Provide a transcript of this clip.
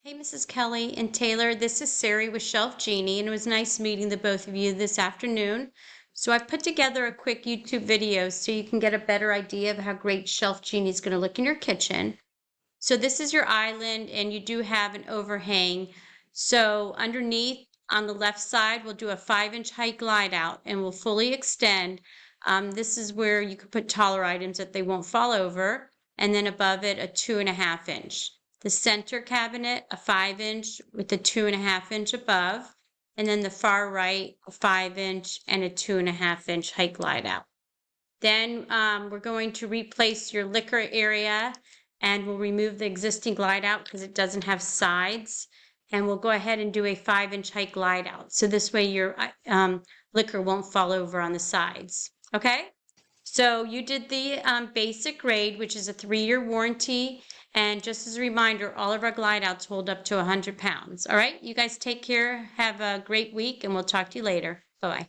Hey, Mrs. Kelly and Taylor, this is Sari with Shelf Genie, and it was nice meeting the both of you this afternoon. So I've put together a quick YouTube video so you can get a better idea of how great Shelf Genie is going to look in your kitchen. So this is your island, and you do have an overhang. So underneath on the left side, we'll do a 5-inch height glide out, and we'll fully extend. This is where you could put taller items that they won't fall over, and then above it, a 2.5-inch. The center cabinet, a 5-inch with a 2.5-inch above, and then the far right, a 5-inch and a 2.5-inch height glide out. Then we're going to replace your liquor area, and we'll remove the existing glide out because it doesn't have sides. And we'll go ahead and do a 5-inch height glide out. So this way your liquor won't fall over on the sides. Okay? So you did the basic grade, which is a 3-year warranty. And just as a reminder, all of our glide outs hold up to 100 pounds. All right? You guys take care. Have a great week, and we'll talk to you later. Bye-bye.